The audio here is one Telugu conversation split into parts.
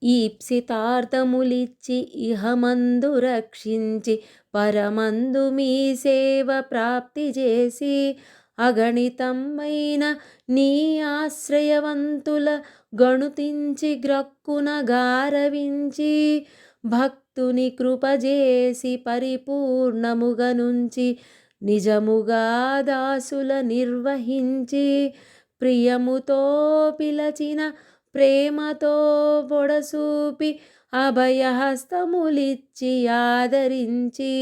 ఈప్సితార్థములిచ్చి ఇహమందు రక్షించి పరమందు మీ సేవ ప్రాప్తి చేసి అగణితమైన నీ ఆశ్రయవంతుల గణుతించి గ్రక్కున గారవించి భక్తుని కృపజేసి పరిపూర్ణముగా నుంచి నిజముగా దాసుల నిర్వహించి ప్రియముతో పిలచిన ప్రేమతో పొడసూపి అభయహస్తములిచ్చి ఆదరించి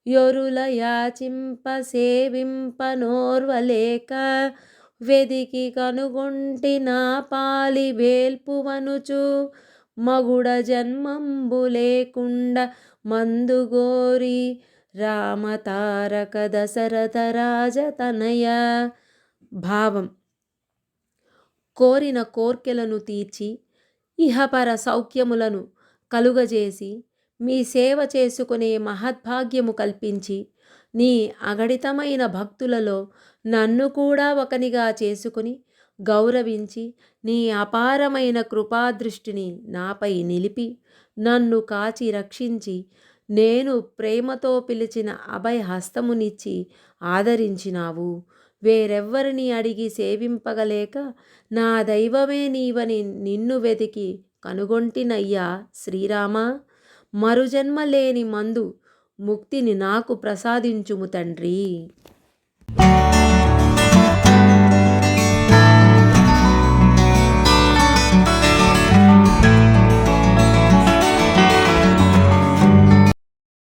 యొరుల యాచింప సేవింప నోర్వలేక వెదికి కనుగొంటి నా పాలి వేల్పువనుచు మగుడ జన్మంబు లేకుండ మందుగోరి రామతారక దశరథ రాజతనయ. భావం: కోరిన కోర్కెలను తీర్చి ఇహపర సౌఖ్యములను కలుగజేసి మీ సేవ చేసుకునే మహద్భాగ్యము కల్పించి నీ అగణితమైన భక్తులలో నన్ను కూడా ఒకనిగా చేసుకుని గౌరవించి నీ అపారమైన కృపాదృష్టిని నాపై నిలిపి నన్ను కాచి రక్షించి నేను ప్రేమతో పిలిచిన అభయహస్తమునిచ్చి ఆదరించినావు. వేరెవ్వరిని అడిగి సేవింపగలేక నా దైవమే నీవని నిన్ను వెతికి కనుగొంటినయ్యా శ్రీరామ. మరుజన్మ లేని మందు ముక్తిని నాకు ప్రసాదించుము తండ్రి.